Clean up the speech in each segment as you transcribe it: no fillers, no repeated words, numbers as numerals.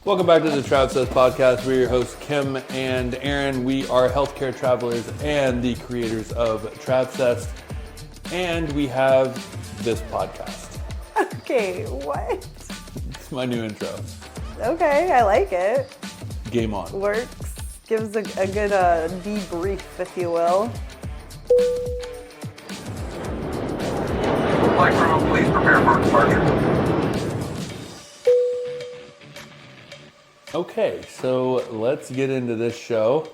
Welcome back to the Travsessed podcast. We're your hosts, Kim and Aaron. We are healthcare travelers and the creators of Travsessed. And we have this podcast. Okay, what? It's my new intro. Okay, I like it. Game on. Works. Gives a good debrief, if you will. Flight crew, please prepare for departure. Okay, so let's get into this show.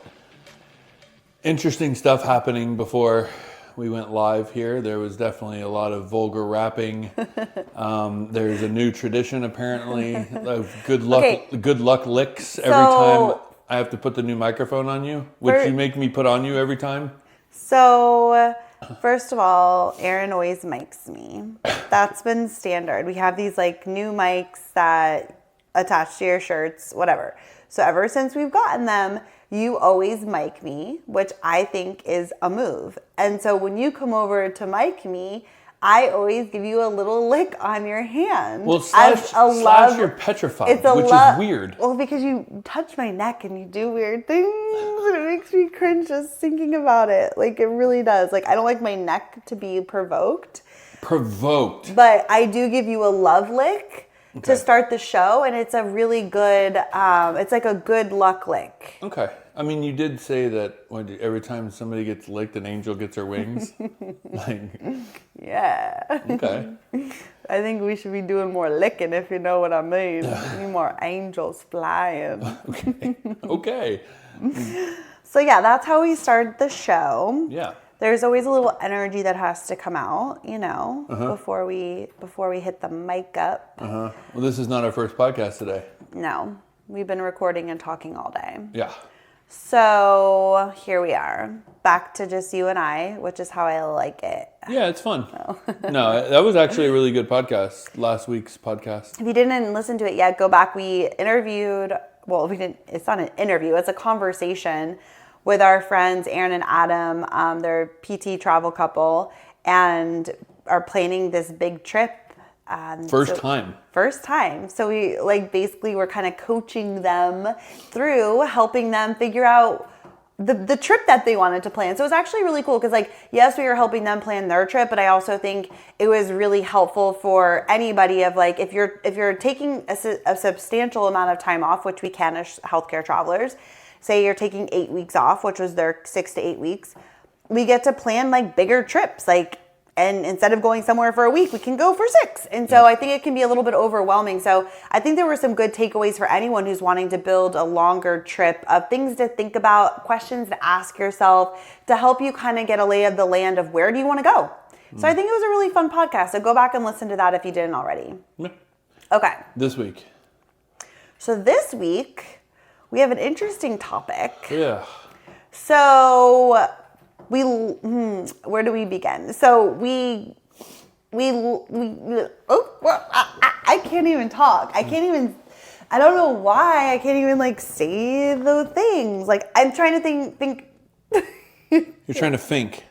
Interesting stuff happening before we went live here. There was definitely a lot of vulgar rapping. There's a new tradition apparently of good luck licks every time I have to put the new microphone on you, which you make me put on you every time. So, first of all, Aaron always mics me. That's been standard. We have these like new mics that attached to your shirts, whatever. So ever since we've gotten them, you always mic me, which I think is a move. And so when you come over to mic me, I always give you a little lick on your hand. Well, slash you're petrified, which is weird. Well, because you touch my neck and you do weird things, and it makes me cringe just thinking about it. Like, it really does. Like, I don't like my neck to be provoked. But I do give you a love lick. Okay. To start the show, and it's a really good, it's like a good luck lick. Okay. I mean, you did say that every time somebody gets licked, an angel gets her wings. Yeah. Okay. I think we should be doing more licking, if you know what I mean. Need more angels flying. Okay. So yeah, that's how we started the show. Yeah. There's always a little energy that has to come out, you know, before we hit the mic up. Well, this is not our first podcast today. No, we've been recording and talking all day. Yeah. So here we are, back to just you and I, which is how I like it. Yeah, it's fun. No, that was actually a really good podcast, last week's podcast. If you didn't listen to it yet, go back. We interviewed, well, we didn't. It's not an interview, it's a conversation with our friends Aaron and Adam. They're a PT travel couple and are planning this big trip. First time. So we basically we're kind of coaching them through, helping them figure out the trip that they wanted to plan. So it was actually really cool because yes, we were helping them plan their trip, but I also think it was really helpful for anybody of if you're taking a substantial amount of time off, which we can as healthcare travelers. Say you're taking 8 weeks off, which was their 6 to 8 weeks. We get to plan bigger trips, and instead of going somewhere for a week, we can go for 6. And so I think it can be a little bit overwhelming. So I think there were some good takeaways for anyone who's wanting to build a longer trip of things to think about, questions to ask yourself to help you kind of get a lay of the land of where do you want to go. So I think it was a really fun podcast. So go back and listen to that if you didn't already. Yeah. Okay. This week. So this week, we have an interesting topic. Yeah. So where do we begin? So I can't even talk. I don't know why I can't even say the things. I'm trying to think. You're trying to think.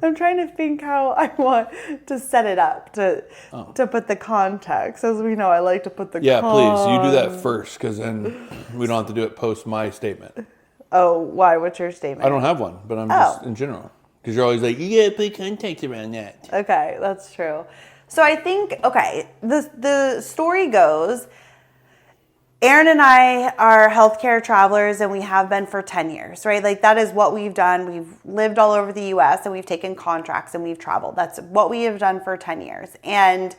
I'm trying to think how I want to set it up to put the context. As we know, I like to put the please. You do that first, because then we don't have to do it post my statement. Oh, why? What's your statement? I don't have one, but I'm just in general. Because you're always you gotta put context around that. Okay, that's true. So I think, the story goes, Aaron and I are healthcare travelers, and we have been for 10 years, right? That is what we've done. We've lived all over the U.S. and we've taken contracts and we've traveled. That's what we have done for 10 years. And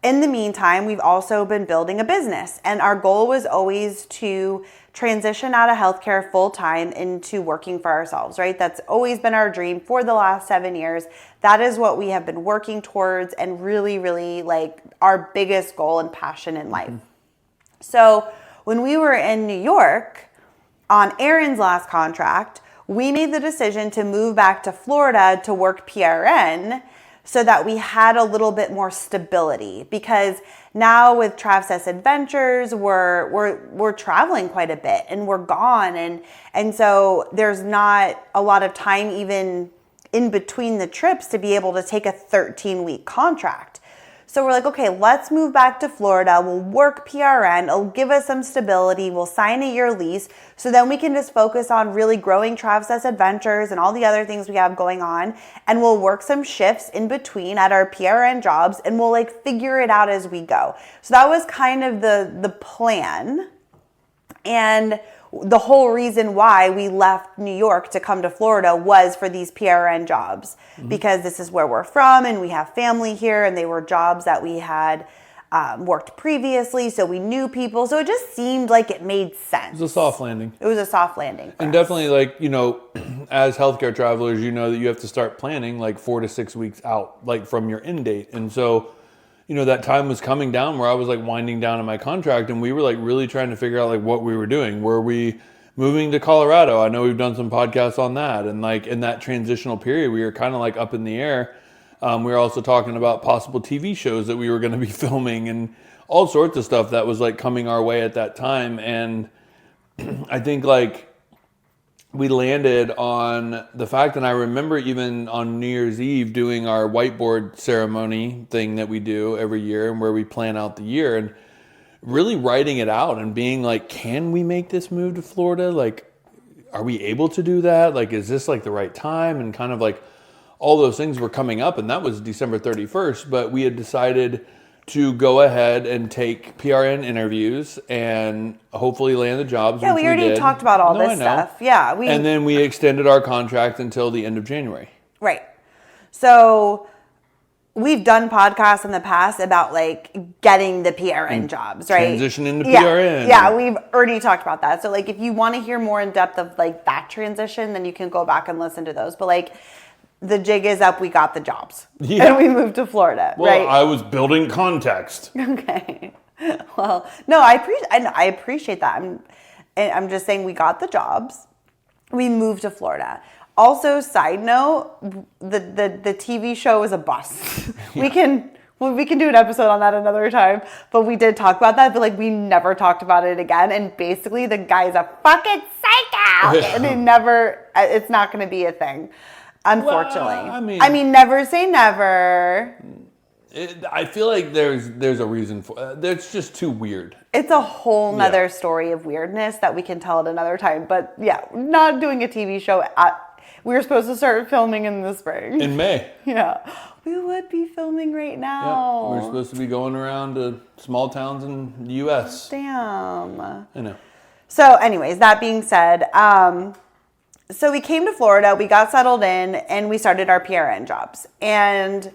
in the meantime, we've also been building a business. And our goal was always to transition out of healthcare full-time into working for ourselves, right? That's always been our dream for the last 7 years. That is what we have been working towards and really, really our biggest goal and passion in life. So when we were in New York on Aaron's last contract, we made the decision to move back to Florida to work PRN so that we had a little bit more stability, because now with Travsessed Adventures, we're traveling quite a bit and we're gone. And so there's not a lot of time even in between the trips to be able to take a 13-week contract. So we're like, okay, let's move back to Florida. We'll work PRN. It'll give us some stability. We'll sign a year lease. So then we can just focus on really growing Travsessed Adventures and all the other things we have going on. And we'll work some shifts in between at our PRN jobs, and we'll like figure it out as we go. So that was kind of the plan. And the whole reason why we left New York to come to Florida was for these PRN jobs, because this is where we're from and we have family here, and they were jobs that we had worked previously, so we knew people. So it just seemed like it made sense. It was a soft landing. It was a soft landing. And definitely, like, you know, as healthcare travelers, you know that you have to start planning like 4 to 6 weeks out, like from your end date. And so, you know, that time was coming down where I was like winding down on my contract, and we were like really trying to figure out like what we were doing. Were we moving to Colorado? I know we've done some podcasts on that. And like in that transitional period, we were kind of like up in the air. We were also talking about possible TV shows that we were going to be filming and all sorts of stuff that was like coming our way at that time. And I think like we landed on the fact, and I remember even on New Year's Eve doing our whiteboard ceremony thing that we do every year, and where we plan out the year, and really writing it out and being like, can we make this move to Florida? Like, are we able to do that? Like, is this like the right time? And kind of like all those things were coming up, and that was December 31st, but we had decided to go ahead and take PRN interviews and hopefully land the jobs. Yeah, we already talked about all this stuff. Yeah. And then we extended our contract until the end of January. Right. So we've done podcasts in the past about like getting the PRN jobs, right? Transition into PRN. Yeah, we've already talked about that. So like if you want to hear more in depth of like that transition, then you can go back and listen to those. But like the jig is up, we got the jobs. Yeah. And we moved to Florida, well, right? I was building context. Okay. Well, no, I appreciate that. I'm just saying we got the jobs. We moved to Florida. Also, side note, the TV show was a bust. Yeah. We can do an episode on that another time, but we did talk about that, but like we never talked about it again. And basically the guy's a fucking psycho, and it's not going to be a thing. Unfortunately. Well, I mean, never say never. I feel like there's a reason for it. It's just too weird. It's a whole nother story of weirdness that we can tell at another time. But yeah, not doing a TV show. We were supposed to start filming in the spring. In May. Yeah. We would be filming right now. Yeah, we're supposed to be going around to small towns in the U.S. Damn. I know. So anyways, that being said, so we came to Florida, we got settled in, and we started our PRN jobs. And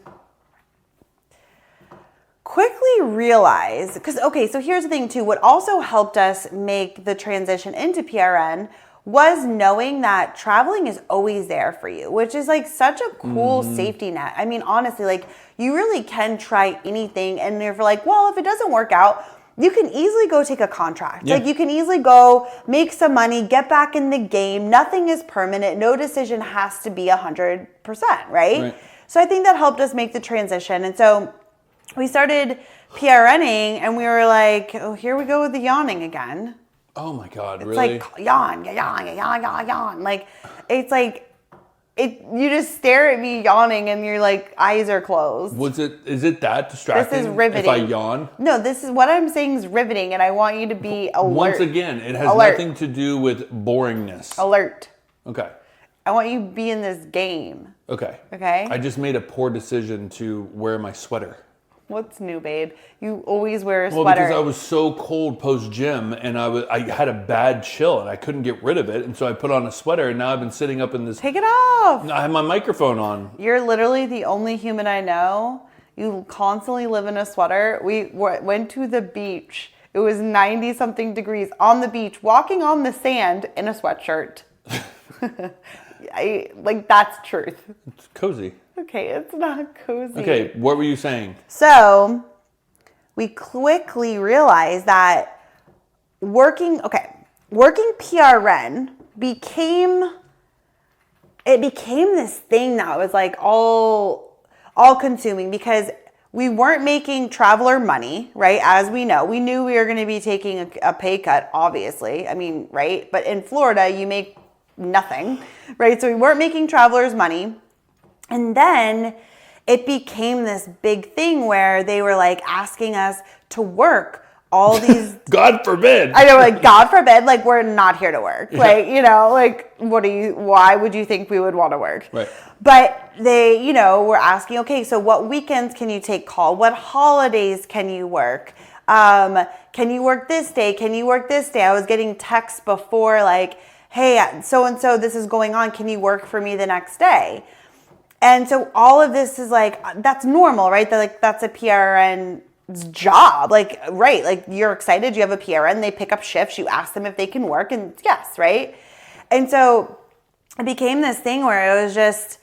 quickly realized, so here's the thing too, what also helped us make the transition into PRN was knowing that traveling is always there for you, which is like such a cool safety net. I mean, honestly, like you really can try anything, and you're like, well, if it doesn't work out, you can easily go take a contract. Yeah. Like you can easily go make some money, get back in the game. Nothing is permanent. No decision has to be 100%, right? So I think that helped us make the transition. And so we started PRNing, and we were like, oh, here we go with the yawning again. Oh my God, it's really? It's like yawn. Like, it's like, you just stare at me yawning and your like eyes are closed. Is it that distracting? This is riveting. If I yawn? No, this is what I'm saying is riveting, and I want you to be alert. Once again, it has nothing to do with boringness. Alert. Okay. I want you to be in this game. Okay. Okay? I just made a poor decision to wear my sweater. What's new, babe? You always wear a sweater. Well, because I was so cold post-gym, and I had a bad chill, and I couldn't get rid of it, and so I put on a sweater, and now I've been sitting up in this... Take it off! I have my microphone on. You're literally the only human I know. You constantly live in a sweater. We went to the beach. It was 90-something degrees on the beach, walking on the sand in a sweatshirt. That's truth. It's cozy. Okay, it's not cozy. Okay, what were you saying? So, we quickly realized that working PRN became this thing that was like all consuming, because we weren't making traveler money, right? As we know, we knew we were going to be taking a pay cut, obviously. I mean, right? But in Florida, you make nothing, right? So we weren't making travelers money. And then it became this big thing where they were like asking us to work all these. God forbid. I know, like, God forbid, like, we're not here to work. Like, you know, like, why would you think we would want to work? Right. But they, you know, were asking, okay, so what weekends can you take call? What holidays can you work? Can you work this day? Can you work this day? I was getting texts before like, hey, so-and-so, this is going on. Can you work for me the next day? And so all of this is like, that's normal, right? That's a PRN's job. Like, right. Like, you're excited. You have a PRN. They pick up shifts. You ask them if they can work, and yes, right? And so it became this thing where it was just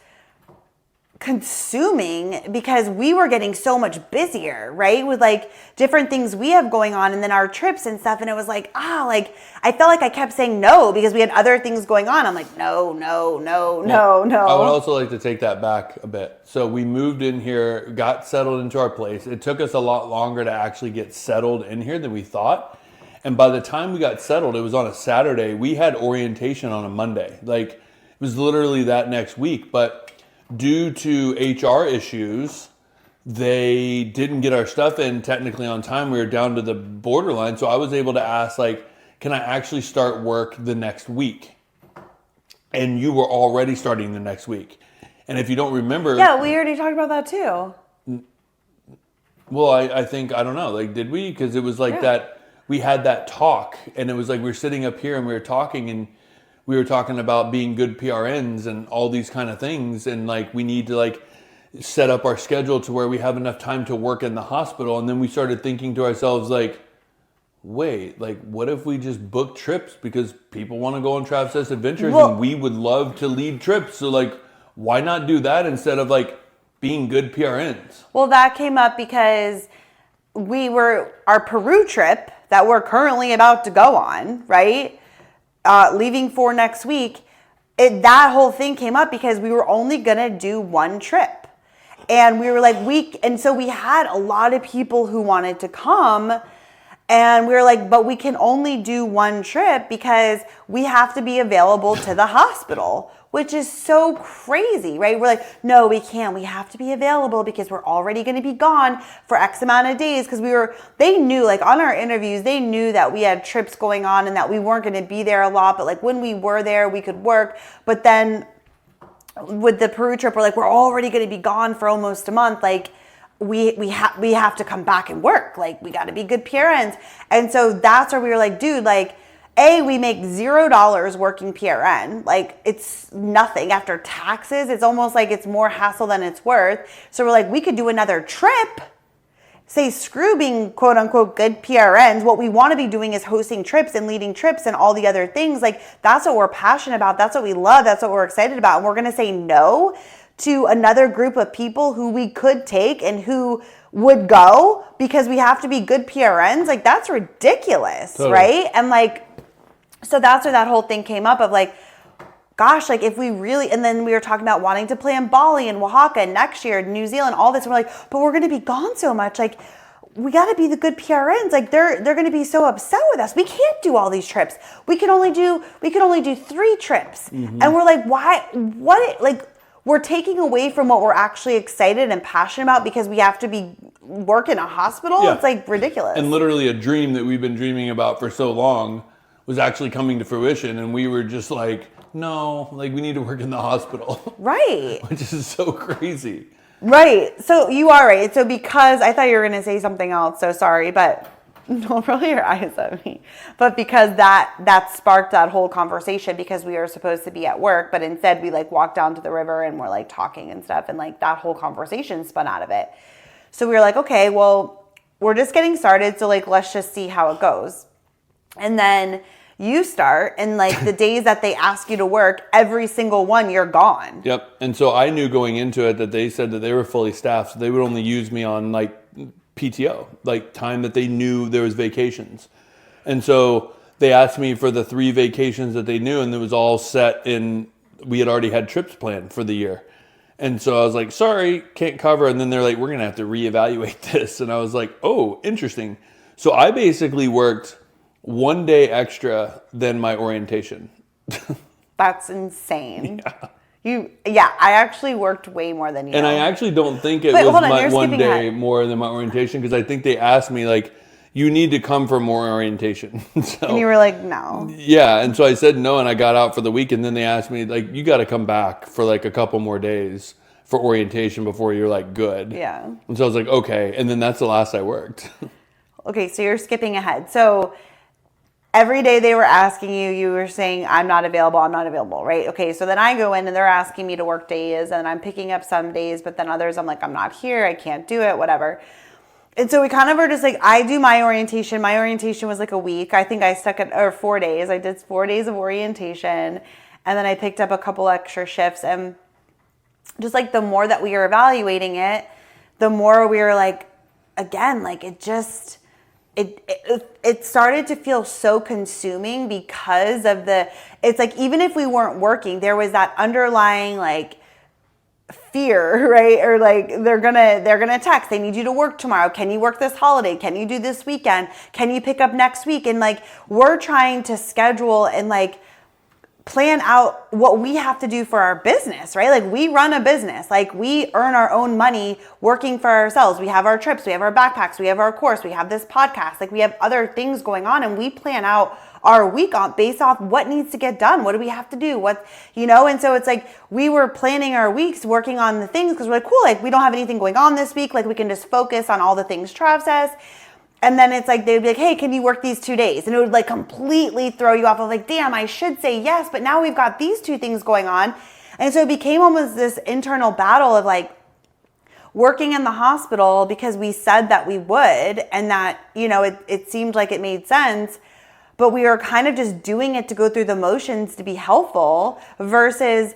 consuming because we were getting so much busier, right? With like different things we have going on and then our trips and stuff. And it was like, like, I felt like I kept saying no because we had other things going on. I'm like, no. I would also like to take that back a bit. So we moved in here, got settled into our place. It took us a lot longer to actually get settled in here than we thought. And by the time we got settled, it was on a Saturday. We had orientation on a Monday. Like, it was literally that next week. But due to HR issues, they didn't get our stuff in technically on time. We were down to the borderline. So I was able to ask, like, can I actually start work the next week? And you were already starting the next week. And if you don't remember... Yeah, we already talked about that too. Well, I think, I don't know, like, did we? Because it was like that, we had that talk, and it was like we were sitting up here and we were talking, and we were talking about being good PRNs and all these kind of things. And like, we need to like set up our schedule to where we have enough time to work in the hospital. And then we started thinking to ourselves, like, wait, like, what if we just book trips? Because people want to go on Travsessed adventures, and we would love to lead trips. So like, why not do that instead of like being good PRNs? Well, that came up because our Peru trip that we're currently about to go on, right? Leaving for next week, that whole thing came up because we were only going to do one trip. And we were like, and so we had a lot of people who wanted to come, and we were like, but we can only do one trip because we have to be available to the hospital, which is so crazy, right? We're like, no, we can't. We have to be available because we're already going to be gone for X amount of days. Because they knew, like, on our interviews, they knew that we had trips going on and that we weren't going to be there a lot. But like, when we were there, we could work. But then with the Peru trip, we're like, we're already going to be gone for almost a month. Like, we have to come back and work. Like, we got to be good PRNs. And so that's where we were like, dude, like, we make $0 working PRN. Like, it's nothing after taxes. It's almost like it's more hassle than it's worth. So we're like, we could do another trip. Say, screw being quote unquote good PRNs. What we want to be doing is hosting trips and leading trips and all the other things. Like, that's what we're passionate about. That's what we love. That's what we're excited about. And we're going to say no to another group of people who we could take and who would go because we have to be good PRNs. Like, that's ridiculous, totally. Right? And like, so that's where that whole thing came up of like, gosh, like, if we really, and then we were talking about wanting to play in Bali and Oaxaca and next year, New Zealand, all this. And we're like, but we're going to be gone so much. Like, we got to be the good PRNs. Like, they're going to be so upset with us. We can't do all these trips. We can only do 3 trips. Mm-hmm. And we're like, why, like, we're taking away from what we're actually excited and passionate about because we have to work in a hospital. Yeah. It's like ridiculous. And literally a dream that we've been dreaming about for so long was actually coming to fruition, and we were just like, no, like, we need to work in the hospital. Right. Which is so crazy. Right. So you are right. So because I thought you were going to say something else, so sorry, but don't roll your eyes at me. But because that sparked that whole conversation because we were supposed to be at work, but instead we like walked down to the river and we're like talking and stuff, and like that whole conversation spun out of it. So we were like, okay, well, we're just getting started, so like, let's just see how it goes. And then you start, and like the days that they ask you to work, every single one, you're gone. Yep. And so I knew going into it that they said that they were fully staffed, so they would only use me on like PTO, like time that they knew there was vacations. And so they asked me for the 3 vacations that they knew, and it was all set in, we had already had trips planned for the year. And so I was like, sorry, can't cover. And then they're like, we're going to have to reevaluate this. And I was like, oh, interesting. So I basically worked 1 day extra than my orientation. That's insane. I actually worked way more than you. And I actually don't think it was my one day more than my orientation, because I think they asked me, like, you need to come for more orientation. So, and you were like, no. Yeah, and so I said no, and I got out for the week, and then they asked me, like, you got to come back for like a couple more days for orientation before you're like good. Yeah. And so I was like, okay, and then that's the last I worked. Okay, so you're skipping ahead. So every day they were asking you, you were saying, I'm not available, right? Okay, so then I go in and they're asking me to work days, and I'm picking up some days, but then others I'm like, I'm not here, I can't do it, whatever. And so we kind of were just like, I do my orientation. My orientation was like a week. I think I stuck at, or 4 days. I did 4 days of orientation, and then I picked up a couple extra shifts. And just like the more that we were evaluating it, the more we were like, again, like it started to feel so consuming because of it's like, even if we weren't working, there was that underlying like fear, right? Or like they're gonna text, they need you to work tomorrow, can you work this holiday, can you do this weekend, can you pick up next week? And like we're trying to schedule and like plan out what we have to do for our business, right? Like we run a business, like we earn our own money working for ourselves. We have our trips, we have our backpacks, we have our course, we have this podcast, like we have other things going on, and we plan out our week on based off what needs to get done. What do we have to do? What, and so it's like we were planning our weeks working on the things because we're like, cool, like we don't have anything going on this week. Like we can just focus on all the things Travsessed. And then it's like, they'd be like, hey, can you work these 2 days? And it would like completely throw you off of like, damn, I should say yes, but now we've got these 2 things going on. And so it became almost this internal battle of like working in the hospital because we said that we would, and that, it seemed like it made sense. But we were kind of just doing it to go through the motions to be helpful versus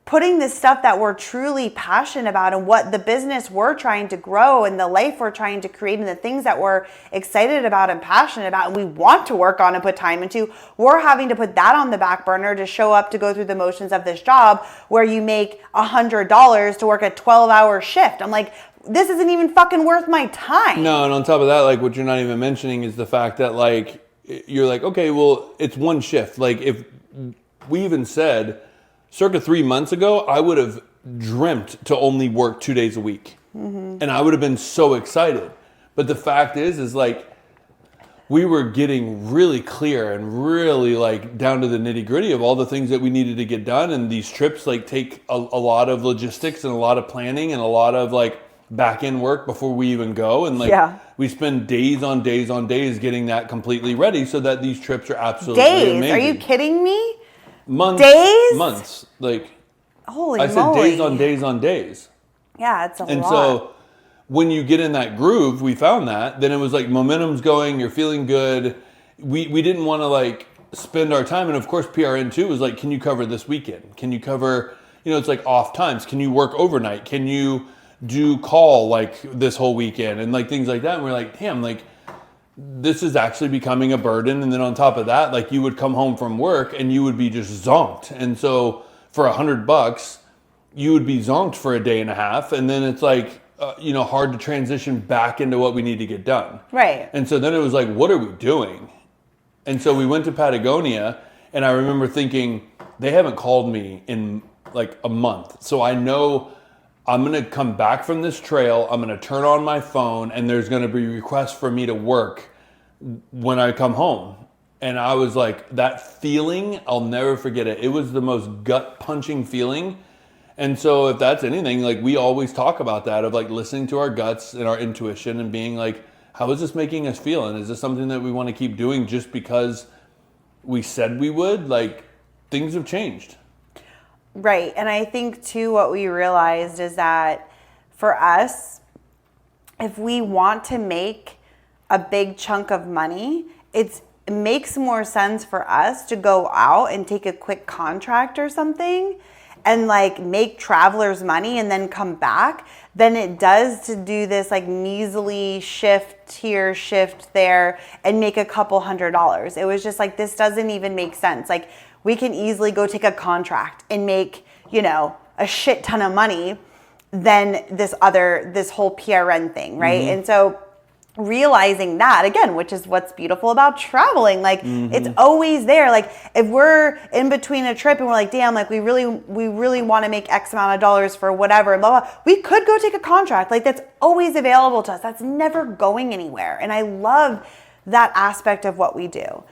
putting the stuff that we're truly passionate about and what the business we're trying to grow and the life we're trying to create and the things that we're excited about and passionate about and we want to work on and put time into, we're having to put that on the back burner to show up to go through the motions of this job where you make $100 to work a 12-hour shift. I'm like, this isn't even fucking worth my time. No, and on top of that, like what you're not even mentioning is the fact that like, you're like, okay, well, it's one shift. Like if we even said circa 3 months ago, I would have dreamt to only work 2 days a week. Mm-hmm. And I would have been so excited. But the fact is like we were getting really clear and really like down to the nitty gritty of all the things that we needed to get done. And these trips like take a lot of logistics and a lot of planning and a lot of like back end work before we even go. And like we spend days on days on days getting that completely ready so that these trips are absolutely amazing. Are you kidding me? Months. Days? Months. Like holy I said moly. days on days on days. Yeah, it's a lot. And so when you get in that groove, we found that, then it was like momentum's going, you're feeling good. We didn't want to like spend our time. And of course, PRN too was like, can you cover this weekend? Can you cover, it's like off times. Can you work overnight? Can you do call like this whole weekend and like things like that? And we're like, damn, like this is actually becoming a burden. And then on top of that, like you would come home from work and you would be just zonked. And so for $100, you would be zonked for a day and a half. And then it's like, hard to transition back into what we need to get done. Right. And so then it was like, what are we doing? And so we went to Patagonia, and I remember thinking, they haven't called me in like a month. So I know I'm going to come back from this trail. I'm going to turn on my phone, and there's going to be requests for me to work when I come home. And I was like, that feeling, I'll never forget it. It was the most gut punching feeling. And so if that's anything, like we always talk about that of like listening to our guts and our intuition and being like, how is this making us feel? And is this something that we want to keep doing just because we said we would? Like things have changed. Right. And I think too, what we realized is that for us, if we want to make a big chunk of money, it makes more sense for us to go out and take a quick contract or something and like make travelers money and then come back than it does to do this like measly shift here, shift there and make a couple $100. It was just like, this doesn't even make sense. Like we can easily go take a contract and make, a shit ton of money than this whole PRN thing. Right. Mm-hmm. And so realizing that again, which is what's beautiful about traveling. Like it's always there. Like if we're in between a trip and we're like, damn, like we really want to make X amount of dollars for whatever, blah, blah, we could go take a contract. Like that's always available to us. That's never going anywhere. And I love that aspect of what we do.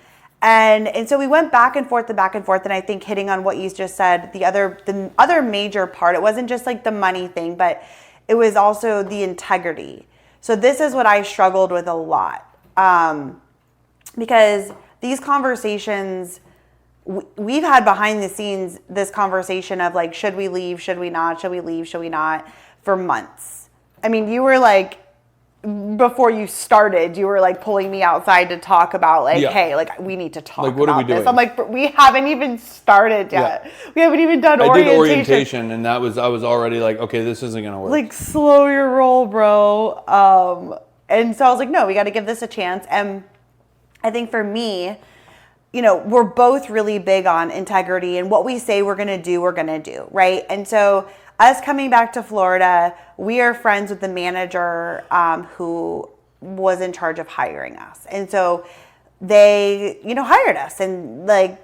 And so we went back and forth. And I think hitting on what you just said, the other major part, it wasn't just like the money thing, but it was also the integrity. So this is what I struggled with a lot, because these conversations, we've had behind the scenes this conversation of like, should we leave? Should we not? Should we leave? Should we not? For months. I mean, you were like, before you started, you were like pulling me outside to talk about like, hey, like we need to talk like, what about are we doing? this. I'm like, we haven't even started yet. Yeah. We haven't even done orientation. I did orientation, and I was already like, okay, this isn't gonna work. Like, slow your roll, bro. And so I was like, no, we got to give this a chance. And I think for me, you know, we're both really big on integrity, and what we say we're gonna do, right? And so us coming back to Florida, we are friends with the manager who was in charge of hiring us. And so they, you know, hired us, and like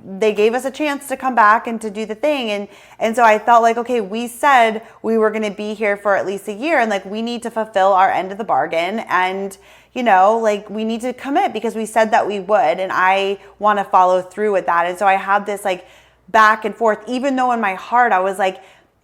they gave us a chance to come back and to do the thing. And so I felt like, okay, we said we were going to be here for at least a year, and like we need to fulfill our end of the bargain, and you know, like we need to commit because we said that we would, and I want to follow through with that. And so I had this like back and forth, even though in my heart I was like,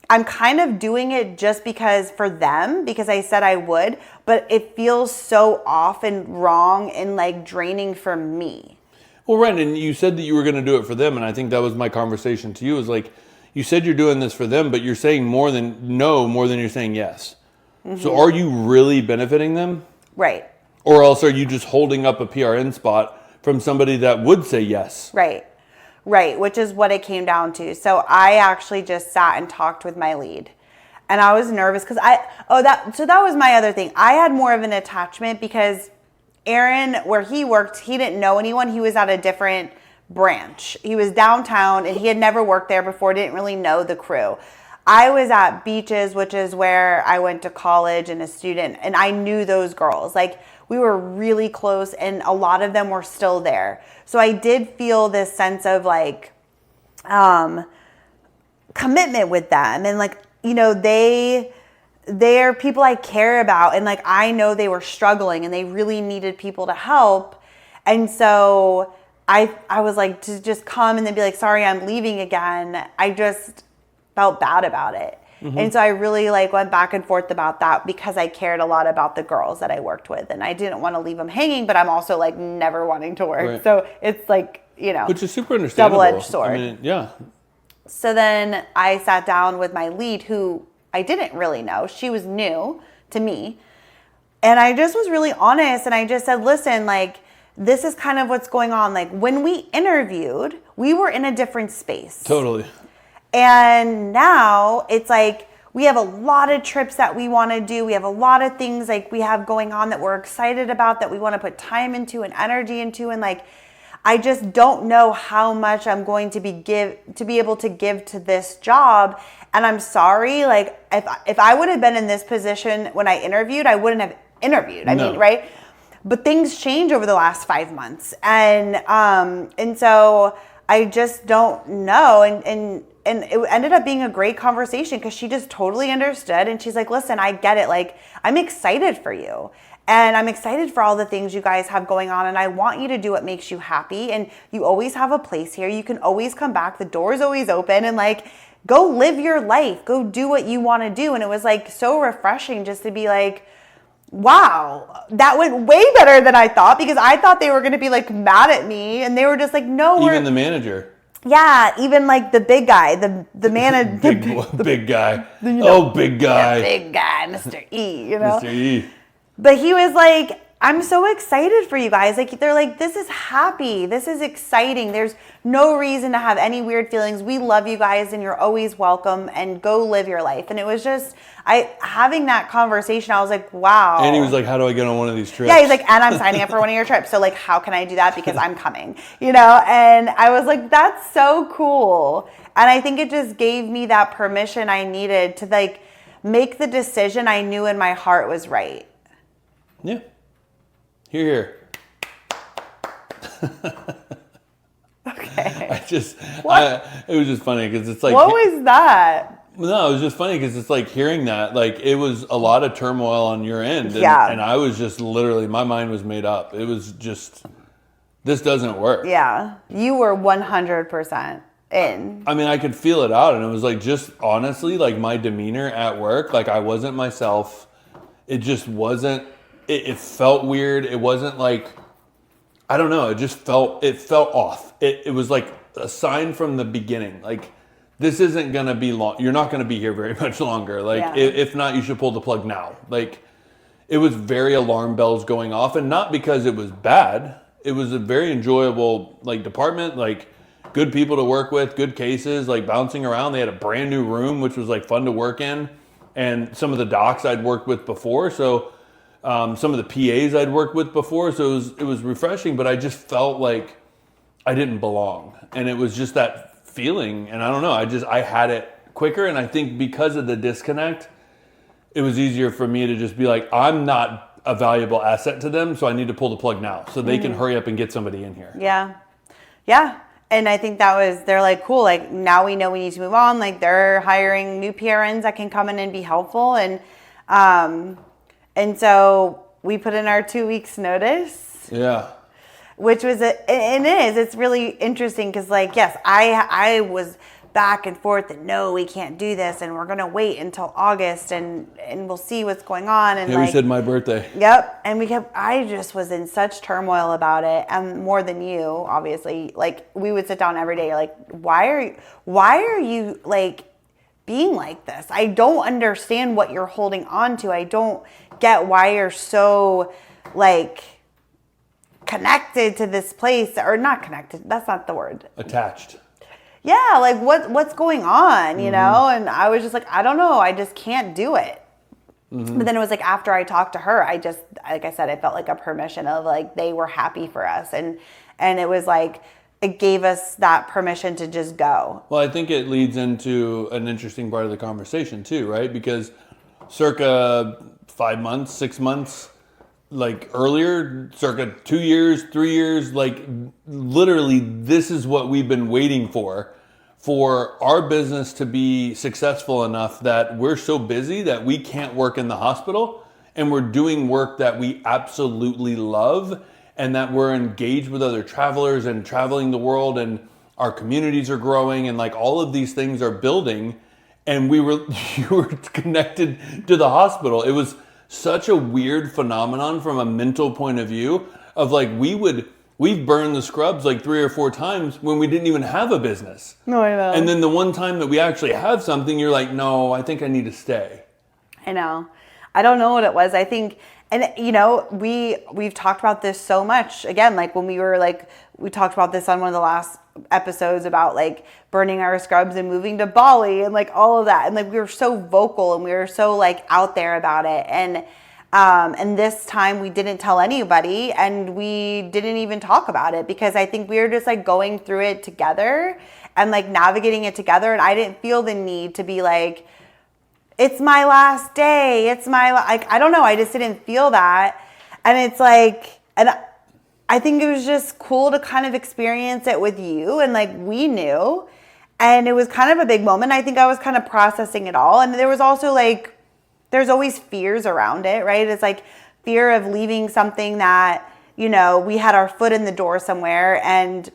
I'm kind of doing it just because for them, because I said I would, but it feels so off and wrong and like draining for me. Well, right, and you said that you were going to do it for them, and I think that was my conversation to you. Is like, you said you're doing this for them, but you're saying more than you're saying yes. Mm-hmm. So are you really benefiting them? Right. Or else are you just holding up a PRN spot from somebody that would say yes? Right. Right, which is what it came down to. So I actually just sat and talked with my lead. And I was nervous because that was my other thing. I had more of an attachment because Aaron, where he worked, he didn't know anyone. He was at a different branch. He was downtown and he had never worked there before, didn't really know the crew. I was at Beaches, which is where I went to college and a student, and I knew those girls. Like, we were really close, and a lot of them were still there. So I did feel this sense of like commitment with them, and like, you know, they're people I care about, and like I know they were struggling and they really needed people to help. And so I was like, to just come and then be like, sorry, I'm leaving again. I just felt bad about it. Mm-hmm. And so I really like went back and forth about that because I cared a lot about the girls that I worked with, and I didn't want to leave them hanging, but I'm also like never wanting to work. Right. So it's like, you know, which is super understandable. Double-edged sword. I mean, yeah. So then I sat down with my lead, who I didn't really know. She was new to me. And I just was really honest, and I just said, listen, like, this is kind of what's going on. Like, when we interviewed, we were in a different space. Totally. And now it's like we have a lot of trips that we want to do. We have a lot of things like we have going on that we're excited about, that we want to put time into and energy into. And like, I just don't know how much I'm going to be able to give to this job. And I'm sorry, like if I would have been in this position when I interviewed, I wouldn't have interviewed. I mean, right? But things change over the last 5 months. And so I just don't know. And it ended up being a great conversation because she just totally understood. And she's like, listen, I get it. Like, I'm excited for you. And I'm excited for all the things you guys have going on. And I want you to do what makes you happy. And you always have a place here. You can always come back. The door is always open. And like, go live your life. Go do what you want to do. And it was like so refreshing just to be like, wow, that went way better than I thought, because I thought they were going to be like mad at me. And they were just like, no, even the manager. Yeah, even like the big guy, the man, big guy. You know, big guy. Yeah, big guy, Mr. E, you know? Mr. E. But he was like, I'm so excited for you guys. Like, they're like, this is happy. This is exciting. There's no reason to have any weird feelings. We love you guys, and you're always welcome, and go live your life. And it was just, having that conversation, I was like, wow. And he was like, how do I get on one of these trips? Yeah, he's like, and I'm signing up for one of your trips. So like, how can I do that? Because I'm coming, you know? And I was like, that's so cool. And I think it just gave me that permission I needed to like make the decision I knew in my heart was right. Yeah. Here. Okay. It was just funny because it's like. What was that? No, it was just funny because it's like hearing that, like it was a lot of turmoil on your end. And, Yeah. and I was just literally, my mind was made up. It was just, this doesn't work. Yeah. You were 100% in. I mean, I could feel it out. And it was like, just honestly, like my demeanor at work, like I wasn't myself. It just wasn't, it felt weird. It wasn't like, I don't know. It felt off. It was like a sign from the beginning. Like, this isn't going to be long. You're not going to be here very much longer. Like, Yeah. if not, you should pull the plug now. Like, it was very alarm bells going off, and not because it was bad. It was a very enjoyable, like, department, like, good people to work with, good cases, like, bouncing around. They had a brand new room, which was, like, fun to work in. And some of the docs I'd worked with before. So, some of the PAs I'd worked with before. So it was refreshing, but I just felt like I didn't belong. And it was just that feeling, and I don't know, I had it quicker, and I think because of the disconnect, it was easier for me to just be like, I'm not a valuable asset to them, so I need to pull the plug now so they can hurry up and get somebody in here. Yeah. And I think they're like, cool, like now we know we need to move on. Like they're hiring new PRNs that can come in and be helpful. And so we put in our 2 weeks notice. Yeah. Which was, it's really interesting because like, yes, I was back and forth and no, we can't do this. And we're going to wait until August and we'll see what's going on. And yeah, we said my birthday. Yep. And I just was in such turmoil about it. And more than you, obviously, like we would sit down every day. Like, why are you like being like this? I don't understand what you're holding on to. I don't get why you're so like connected to this place, or not connected. That's not the word. Attached. Yeah. Like what's going on, you know? And I was just like, I don't know. I just can't do it. But then it was like, after I talked to her, I just, like I said, it felt like a permission of like, they were happy for us. And it was like, it gave us that permission to just go. Well, I think it leads into an interesting part of the conversation too, right? Because circa 5 months, 6 months, like earlier, circa 2 years, 3 years, like literally this is what we've been waiting for our business to be successful enough that we're so busy that we can't work in the hospital, and we're doing work that we absolutely love, and that we're engaged with other travelers and traveling the world, and our communities are growing, and like all of these things are building, and you were connected to the hospital. It was such a weird phenomenon from a mental point of view of like, we've burned the scrubs like 3 or 4 times when we didn't even have a business. No, I know. And then the one time that we actually have something, you're like, no, I think I need to stay. I know. I don't know what it was. I think, and you know, we've talked about this so much. Again, like when we talked about this on one of the last episodes about like burning our scrubs and moving to Bali and like all of that. And like we were so vocal and we were so like out there about it. And this time we didn't tell anybody and we didn't even talk about it because I think we were just like going through it together and like navigating it together. And I didn't feel the need to be like, it's my last day. It's like, I don't know. I just didn't feel that. And it's like, and I think it was just cool to kind of experience it with you. And like, we knew, and it was kind of a big moment. I think I was kind of processing it all. And there was also like, there's always fears around it, right? It's like fear of leaving something that, you know, we had our foot in the door somewhere and,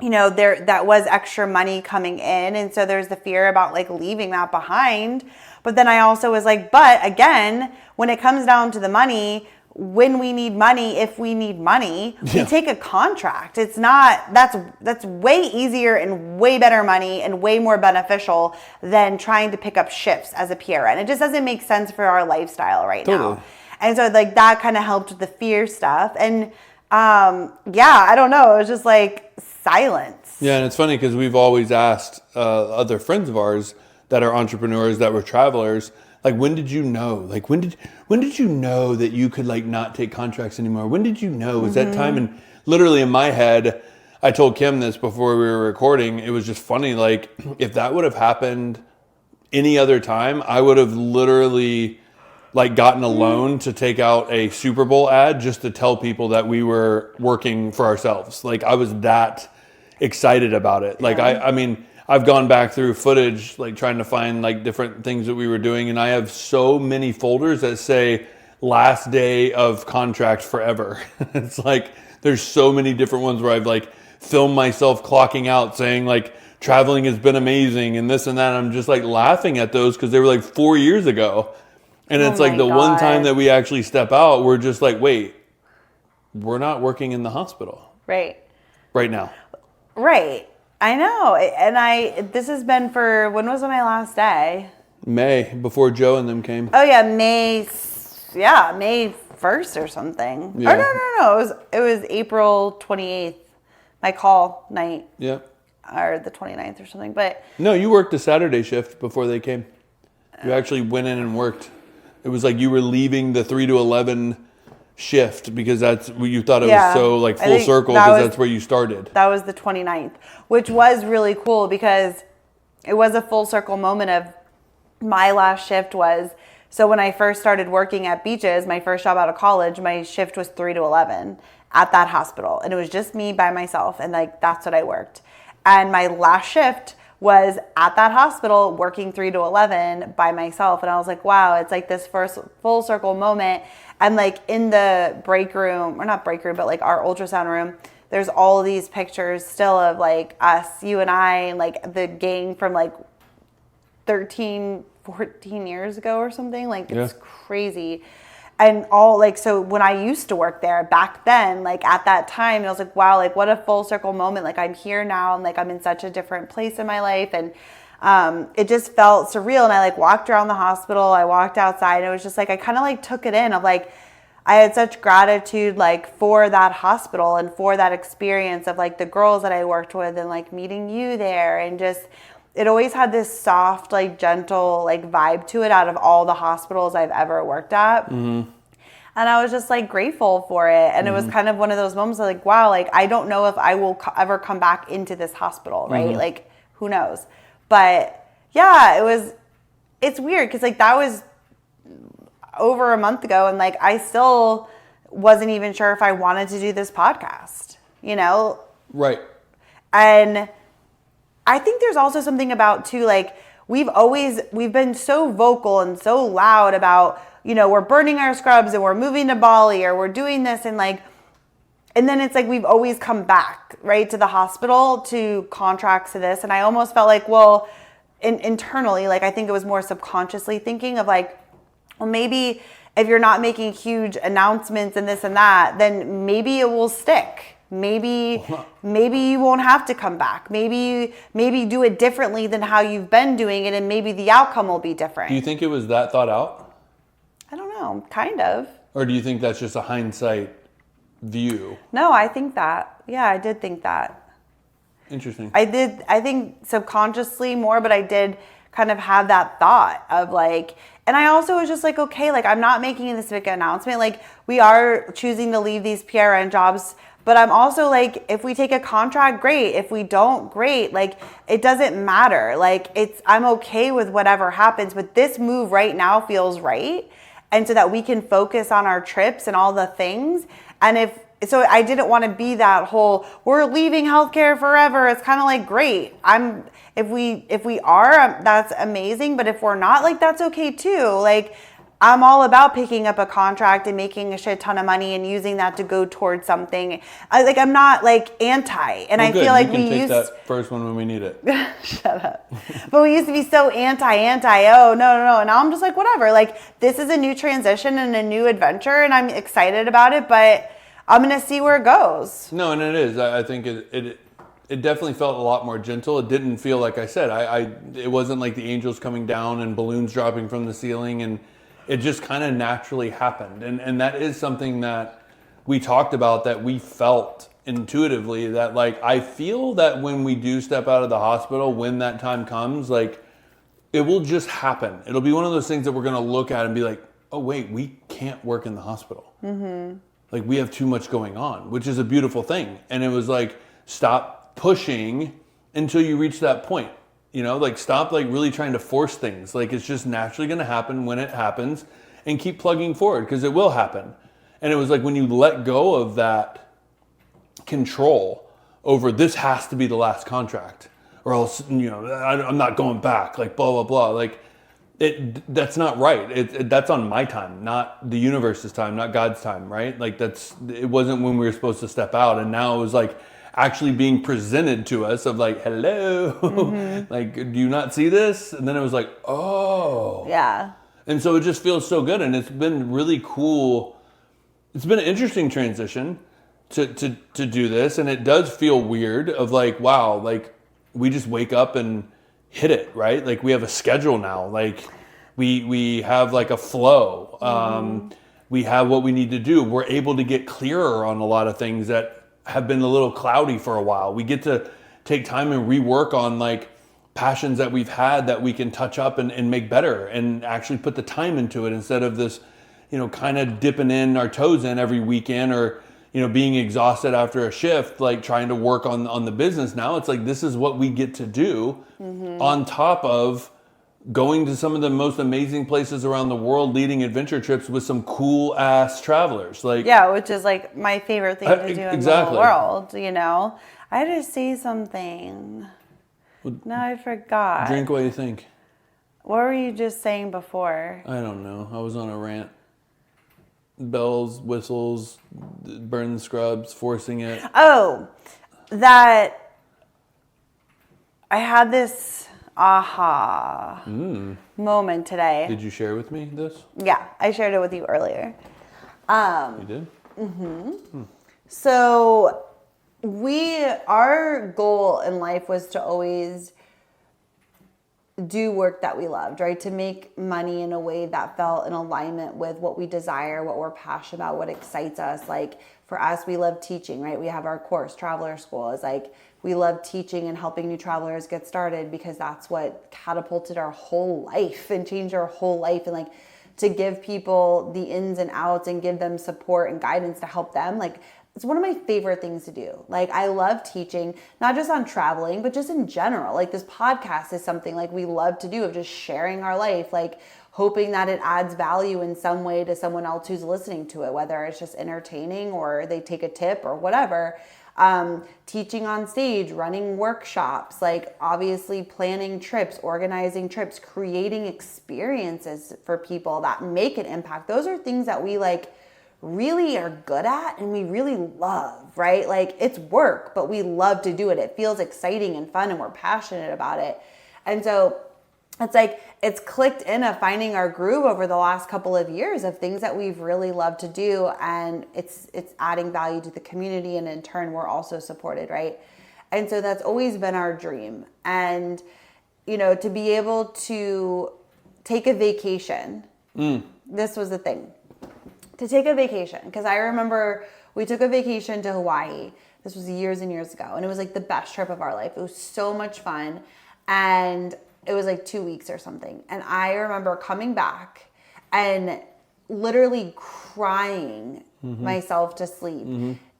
you know, that was extra money coming in. And so there's the fear about like leaving that behind. But then I also was like, but again, when it comes down to the money, when we need money, if we need money, we take a contract. It's not, that's way easier and way better money and way more beneficial than trying to pick up shifts as a PRN. It just doesn't make sense for our lifestyle right now. And so like that kind of helped with the fear stuff. And I don't know. It was just like silence. Yeah, and it's funny because we've always asked other friends of ours that are entrepreneurs, that were travelers, like, when did you know? Like, when did you know that you could like not take contracts anymore? When did you know? Was that time? And literally in my head, I told Kim this before we were recording. It was just funny. Like, if that would have happened any other time, I would have literally like gotten a loan to take out a Super Bowl ad just to tell people that we were working for ourselves. Like I was that excited about it. Like I mean, I've gone back through footage, like trying to find like different things that we were doing. And I have so many folders that say last day of contract forever. It's like, there's so many different ones where I've like filmed myself clocking out saying like, traveling has been amazing and this and that. I'm just like laughing at those because they were like 4 years ago. And it's like the one time that we actually step out, we're just like, wait, we're not working in the hospital. Right now. Right. I know. And this has been for, when was my last day? May, before Joe and them came. Oh yeah, May 1st or something. Yeah. Oh no. It was April 28th, my call night. Yeah. Or the 29th or something. But no, you worked a Saturday shift before they came. You actually went in and worked. It was like you were leaving the 3 to 11 shift because that's what you thought it was so like full circle because that's where you started. That was the 29th, which was really cool because it was a full circle moment of my last shift was, so when I first started working at Beaches, my first job out of college, my shift was 3 to 11 at that hospital. And it was just me by myself. And like, that's what I worked. And my last shift was at that hospital working 3 to 11 by myself. And I was like, wow, it's like this first full circle moment. And like in the break room, or not break room, but like our ultrasound room, there's all these pictures still of like us, you and I, and like the gang from like 13, 14 years ago or something. Like it's crazy. And all like, so when I used to work there back then, like at that time, I was like, wow, like what a full circle moment. Like I'm here now and like I'm in such a different place in my life. And it just felt surreal. And I like walked around the hospital. I walked outside. And it was just like, I kind of like took it in of like, I had such gratitude like for that hospital and for that experience of like the girls that I worked with and like meeting you there. And just, it always had this soft, like gentle, like vibe to it out of all the hospitals I've ever worked at. Mm-hmm. And I was just like grateful for it. And it was kind of one of those moments of like, wow, like I don't know if I will ever come back into this hospital, right? Mm-hmm. Like who knows? But yeah, it's weird because like that was over a month ago and like I still wasn't even sure if I wanted to do this podcast, you know? Right. And I think there's also something about too, like we've been so vocal and so loud about, you know, we're burning our scrubs and we're moving to Bali or we're doing this and like, and then it's like we've always come back, right, to the hospital to contracts to this. And I almost felt like, well, internally, like I think it was more subconsciously thinking of like, well, maybe if you're not making huge announcements and this and that, then maybe it will stick. Maybe you won't have to come back. Maybe do it differently than how you've been doing it, and maybe the outcome will be different. Do you think it was that thought out? I don't know, kind of. Or do you think that's just a hindsight view? No, I think that. Yeah, I did think that. Interesting. I think subconsciously more, but I did kind of have that thought of like, and I also was just like, okay, like I'm not making this big announcement. Like we are choosing to leave these PRN jobs. But I'm also like, if we take a contract, great. If we don't, great. Like, it doesn't matter. Like, I'm okay with whatever happens. But this move right now feels right. And so that we can focus on our trips and all the things. And so I didn't want to be that whole, we're leaving healthcare forever. It's kind of like, great. If we are, that's amazing. But if we're not, like, that's okay too. Like, I'm all about picking up a contract and making a shit ton of money and using that to go towards something. I'm not like anti. And I feel like we used that first one when we need it. Shut up. But we used to be so anti. Oh, no. And now I'm just like, whatever. Like this is a new transition and a new adventure and I'm excited about it, but I'm going to see where it goes. No, and it is. I think it definitely felt a lot more gentle. It didn't feel like I said, it wasn't like the angels coming down and balloons dropping from the ceiling and it just kind of naturally happened. And that is something that we talked about that we felt intuitively that like, I feel that when we do step out of the hospital, when that time comes, like it will just happen. It'll be one of those things that we're going to look at and be like, oh wait, we can't work in the hospital. Mm-hmm. Like we have too much going on, which is a beautiful thing. And it was like, stop pushing until you reach that point. You know, like stop like really trying to force things. Like it's just naturally going to happen when it happens. and keep plugging forward because it will happen. And it was like when you let go of that control over this has to be the last contract or else, I'm not going back, like blah, blah, blah. Like that's not right. That's on my time, not the universe's time, not God's time, right? Like it wasn't when we were supposed to step out. And now it was like actually being presented to us of like, hello, like, do you not see this? And then it was like, oh. Yeah. And so it just feels so good. And it's been really cool. It's been an interesting transition to do this. And it does feel weird of like, wow, like we just wake up and hit it, right? Like we have a schedule now. Like we have like a flow. We have what we need to do. We're able to get clearer on a lot of things that have been a little cloudy for a while. We get to take time and rework on like passions that we've had that we can touch up and make better and actually put the time into it instead of this, kind of dipping in our toes in every weekend or, being exhausted after a shift, like trying to work on the business. Now it's like, this is what we get to do on top of going to some of the most amazing places around the world, leading adventure trips with some cool ass travelers. Like, yeah, which is like my favorite thing to do in the whole world, I had to say something. Now I forgot. Drink what you think. What were you just saying before? I don't know. I was on a rant. Bells, whistles, burn the scrubs, forcing it. Oh, that I had this aha moment today. Did you share with me this? Yeah, I shared it with you earlier. You did? So our goal in life was to always do work that we loved, right? To make money in a way that felt in alignment with what we desire, what we're passionate about, what excites us. Like for us, we love teaching, right? We have our course, Traveler School. It's like we love teaching and helping new travelers get started because that's what catapulted our whole life and changed our whole life. And like to give people the ins and outs and give them support and guidance to help them, like it's one of my favorite things to do. Like I love teaching, not just on traveling, but just in general. Like this podcast is something like we love to do of just sharing our life, like hoping that it adds value in some way to someone else who's listening to it, whether it's just entertaining or they take a tip or whatever. Teaching on stage, running workshops, like obviously planning trips, organizing trips, creating experiences for people that make an impact. Those are things that we like really are good at and we really love, right? Like it's work, but we love to do it. It feels exciting and fun and we're passionate about it. And so it's like, it's clicked in of finding our groove over the last couple of years of things that we've really loved to do. And it's adding value to the community. And in turn, we're also supported, right? And so that's always been our dream. And, to be able to take a vacation, this was the thing. To take a vacation, because I remember we took a vacation to Hawaii. This was years and years ago, and it was like the best trip of our life. It was so much fun, and it was like 2 weeks or something. And I remember coming back and literally crying myself to sleep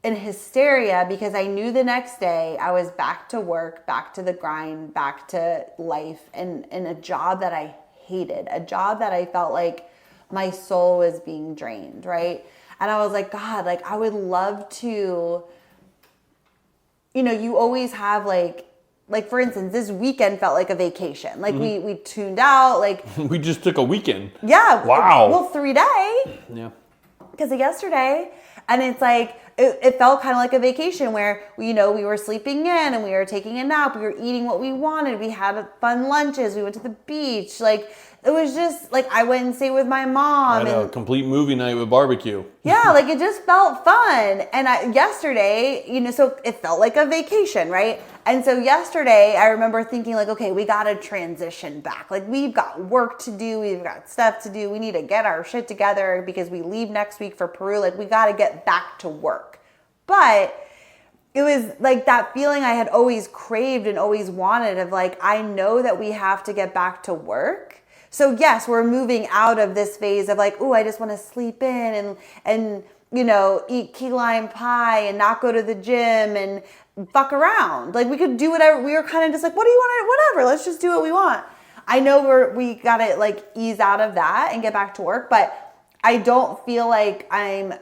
in hysteria because I knew the next day I was back to work, back to the grind, back to life, and in a job that I hated, a job that I felt like my soul was being drained, right? And I was like, God, like I would love to, you always have like for instance, this weekend felt like a vacation. Like we tuned out, like we just took a weekend. Yeah. Wow. Well, 3 days. Yeah. Because of yesterday. And it's like, it felt kind of like a vacation where, we were sleeping in and we were taking a nap. We were eating what we wanted. We had fun lunches. We went to the beach. Like, it was just like I went and stayed with my mom. I know, complete movie night with barbecue. Yeah, like it just felt fun. And yesterday, so it felt like a vacation, right? And so yesterday, I remember thinking like, okay, we got to transition back. Like we've got work to do. We've got stuff to do. We need to get our shit together because we leave next week for Peru. Like we got to get back to work. But it was like that feeling I had always craved and always wanted of like, I know that we have to get back to work. So yes, we're moving out of this phase of like, oh, I just want to sleep in and eat key lime pie and not go to the gym and fuck around. Like we could do whatever. We were kind of just like, what do you want? Whatever. Let's just do what we want. I know we got to like ease out of that and get back to work. But I don't feel like I'm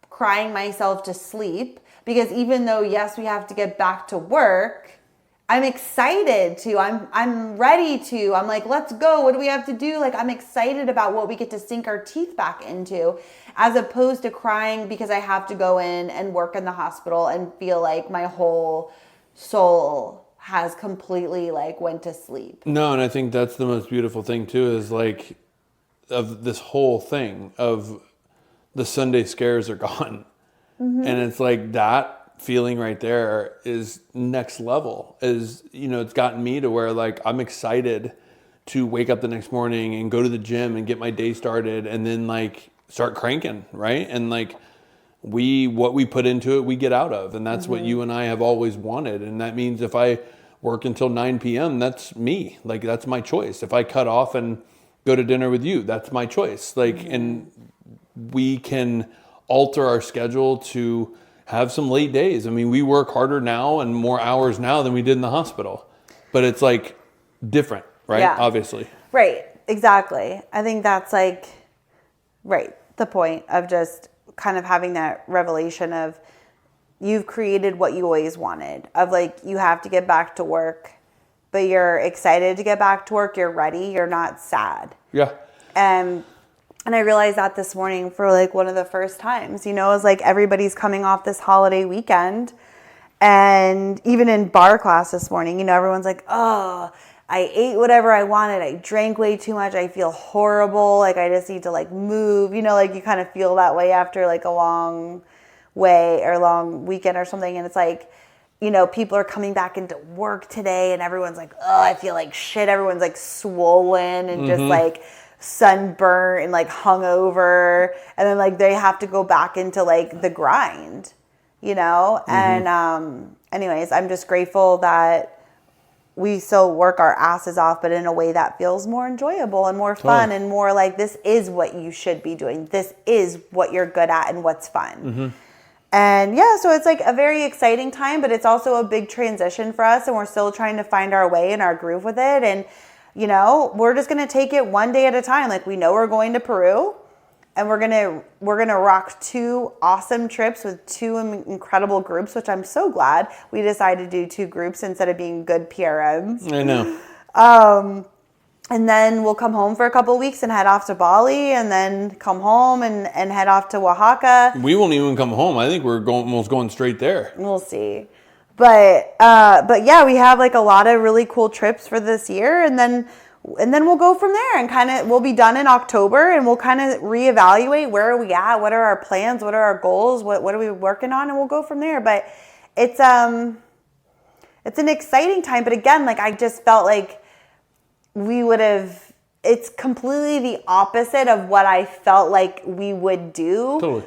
crying myself to sleep, because even though, yes, we have to get back to work, I'm excited to, I'm ready to, I'm like, let's go. What do we have to do? Like, I'm excited about what we get to sink our teeth back into, as opposed to crying because I have to go in and work in the hospital and feel like my whole soul has completely like went to sleep. No, and I think that's the most beautiful thing too, is like, of this whole thing of the Sunday scares are gone. And it's like that feeling right there is next level. Is, you know, it's gotten me to where like I'm excited to wake up the next morning and go to the gym and get my day started and then like start cranking, right? And like what we put into it, we get out of. And that's what you and I have always wanted. And that means if I work until 9 p.m., that's me. Like, that's my choice. If I cut off and go to dinner with you, that's my choice. Like, and we can alter our schedule to have some late days. I mean, we work harder now and more hours now than we did in the hospital, but it's like different, right? Yeah. Obviously. Right. Exactly. I think that's like, right, the point of just kind of having that revelation of you've created what you always wanted, of like, you have to get back to work, but you're excited to get back to work. You're ready. You're not sad. Yeah. And I realized that this morning for like one of the first times, you know, it's like everybody's coming off this holiday weekend. And even in bar class this morning, you know, everyone's like, oh, I ate whatever I wanted. I drank way too much. I feel horrible. Like, I just need to like move, you know, like you kind of feel that way after like a long way or long weekend or something. And it's like, you know, people are coming back into work today and everyone's like, oh, I feel like shit. Everyone's like swollen and just like sunburnt and like hungover. And then like they have to go back into like the grind, you know? And anyways, I'm just grateful that we still work our asses off, but in a way that feels more enjoyable and more fun and more like, this is what you should be doing. This is what you're good at and what's fun. And yeah, so it's like a very exciting time, but it's also a big transition for us, and we're still trying to find our way and our groove with it. And, you know, we're just going to take it one day at a time. Like, we know we're going to Peru, and we're going to rock 2 awesome trips with 2 incredible groups, which I'm so glad we decided to do 2 groups instead of being good PRNs. I know. And then we'll come home for a couple of weeks and head off to Bali, and then come home and head off to Oaxaca. We won't even come home. I think we're almost going straight there. We'll see. But yeah, we have like a lot of really cool trips for this year, and then we'll go from there, and kind of we'll be done in October, and we'll kind of reevaluate where are we at, what are our plans, what are our goals, what are we working on, and we'll go from there. But it's an exciting time. But again, like, I just felt like it's completely the opposite of what I felt like we would do. Totally.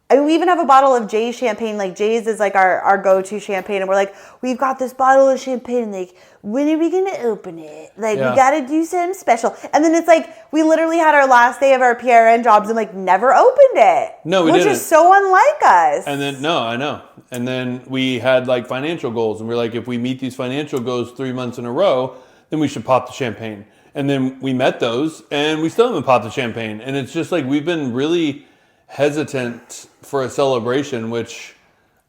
I mean, we even have a bottle of Jay's champagne. Like, Jay's is like our go-to champagne. And we're like, we've got this bottle of champagne. Like, when are we going to open it? Like, we got to do something special. And then it's like, we literally had our last day of our PRN jobs and like never opened it. No, we didn't. Which is so unlike us. And then, no, I know. And then we had like financial goals. And we're like, if we meet these financial goals 3 months in a row, then we should pop the champagne. And then we met those, and we still haven't popped the champagne. And it's just like, we've been really hesitant for a celebration, which,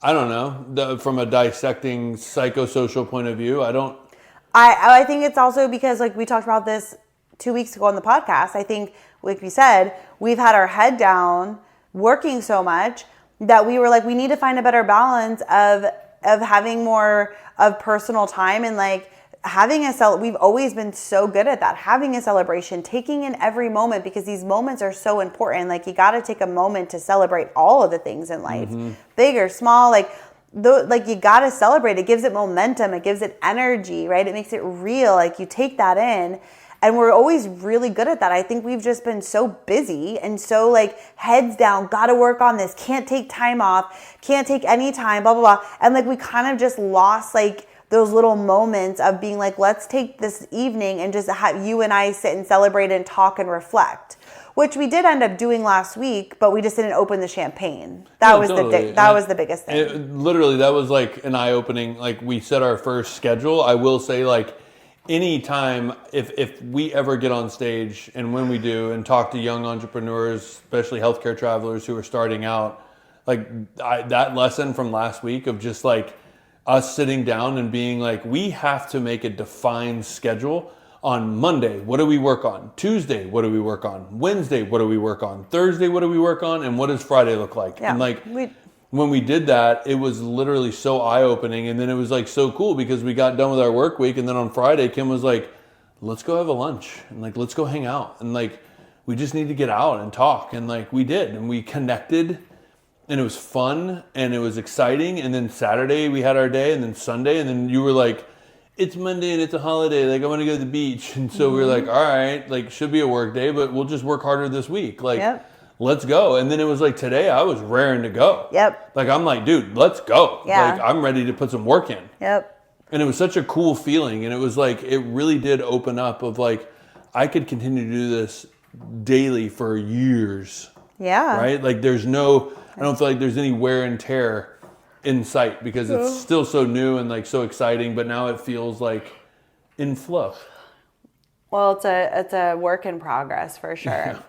I don't know, from a dissecting psychosocial point of view, I think it's also because, like, we talked about this 2 weeks ago on the podcast. I think, like we said, we've had our head down working so much that we were like, we need to find a better balance of having more of personal time, and like having we've always been so good at that, having a celebration, taking in every moment, because these moments are so important. Like, you got to take a moment to celebrate all of the things in life, big or small. Like you got to celebrate. It gives it momentum. It gives it energy, right? It makes it real. Like, you take that in, and we're always really good at that. I think we've just been so busy and so like heads down, got to work on this, can't take time off, can't take any time, blah, blah, blah. And like, we kind of just lost like those little moments of being like, let's take this evening and just have you and I sit and celebrate and talk and reflect, which we did end up doing last week, but we just didn't open the champagne. That was the biggest thing. Literally, that was like an eye-opening. Like, we set our first schedule. I will say, like, anytime, if we ever get on stage and when we do and talk to young entrepreneurs, especially healthcare travelers who are starting out, like that lesson from last week of just like us sitting down and being like, we have to make a defined schedule. On Monday, what do we work on? Tuesday, what do we work on? Wednesday, what do we work on? Thursday, what do we work on? And what does Friday look like? Yeah. And like, when we did that, it was literally so eye-opening. And then it was like so cool because we got done with our work week. And then on Friday, Kim was like, let's go have a lunch. And like, let's go hang out. And like, we just need to get out and talk. And like, we did. And we connected. And it was fun. And it was exciting. And then Saturday, we had our day. And then Sunday. And then you were like, it's Monday and it's a holiday. Like, I want to go to the beach. And so we were like, all right, like, should be a work day, but we'll just work harder this week. Like, let's go. And then it was like today I was raring to go. Yep. Like, I'm like, dude, let's go. Yeah. Like, I'm ready to put some work in. Yep. And it was such a cool feeling. And it was like, it really did open up of like, I could continue to do this daily for years. Yeah. Right? Like, I don't feel like there's any wear and tear in sight because it's still so new and like so exciting, but now it feels like in flow. Well, it's a work in progress for sure. Yeah.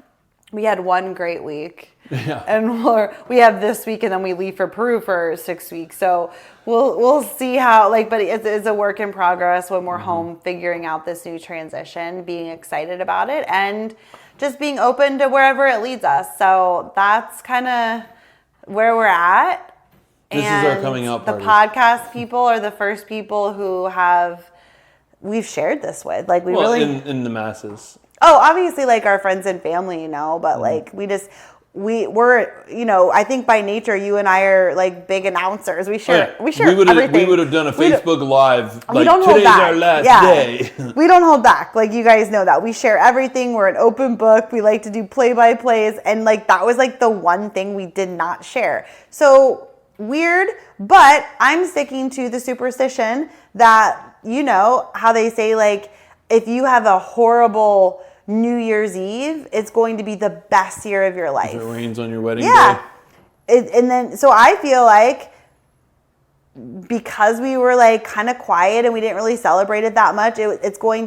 We had one great week, and we have this week, and then we leave for Peru for 6 weeks. So we'll see how but it's a work in progress when we're home, figuring out this new transition, being excited about it, and just being open to wherever it leads us. So that's kind of where we're at. This is our coming out party. The podcast people are the first people who we've shared this with. Like in the masses. Oh, obviously like our friends and family, but like we're I think by nature you and I are like big announcers. We share everything. We would have done a Facebook Live like don't hold today's back. our last day. We don't hold back. Like you guys know that. We share everything. We're an open book. We like to do play-by-plays, and like that was like the one thing we did not share. So weird, but I'm sticking to the superstition that, how they say, like, if you have a horrible New Year's Eve, it's going to be the best year of your life. If it rains on your wedding day. And then, so I feel like because we were like kind of quiet and we didn't really celebrate it that much, it's going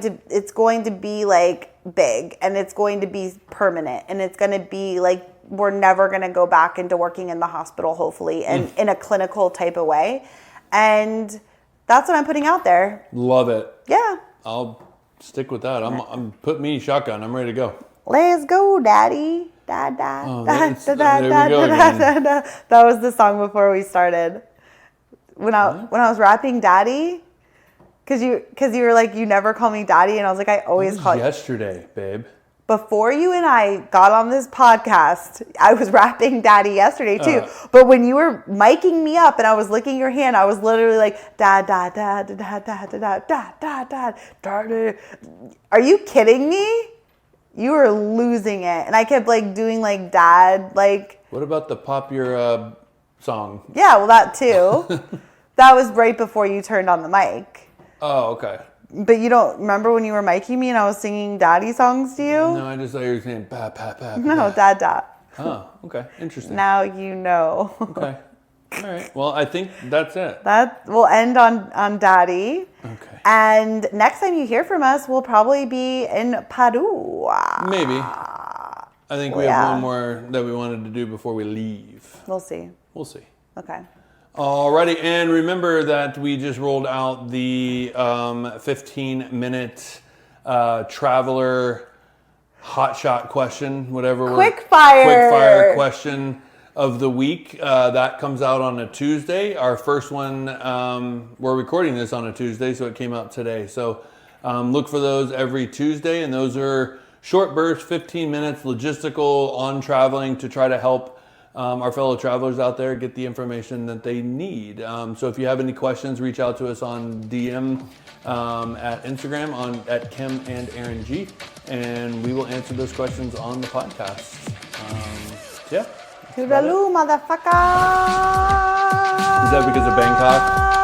to be like big, and it's going to be permanent, and it's going to be like, we're never going to go back into working in the hospital, hopefully, and in a clinical type of way. And that's what I'm putting out there. Love it. Yeah. I'll stick with that. I'm put me shotgun. I'm ready to go. Let's go, Daddy. Da da Oh, da there we da go da again. da. That was the song before we started. When I was rapping Daddy, because you were like, you never call me Daddy, and I was like, I always call you. Yesterday, babe. Before you and I got on this podcast, I was rapping Daddy yesterday too. But when you were miking me up and I was licking your hand, I was literally like, da da da da da da da da da da da. Are you kidding me? You were losing it, and I kept like doing like dad like. What about the Pop Your song? Yeah, well that too. That was right before you turned on the mic. Oh, okay. But you don't remember when you were miking me and I was singing daddy songs to you? No, I just thought you were saying ba ba ba. No, dad da. Oh, okay. Interesting. Now you know. Okay. All right. Well, I think that's it. That will end on daddy. Okay. And next time you hear from us, we'll probably be in Peru. Maybe. I think we have one more that we wanted to do before we leave. We'll see. We'll see. Okay. Alrighty, and remember that we just rolled out the 15-minute traveler hotshot question, whatever. Quick fire question of the week. That comes out on a Tuesday. Our first one, we're recording this on a Tuesday, so it came out today. So look for those every Tuesday, and those are short bursts, 15 minutes, logistical on traveling to try to help our fellow travelers out there get the information that they need. So if you have any questions, reach out to us on DM at Instagram at Kim and Aaron G, and we will answer those questions on the podcast. Yeah. Toodaloo, motherfucker! Is that because of Bangkok?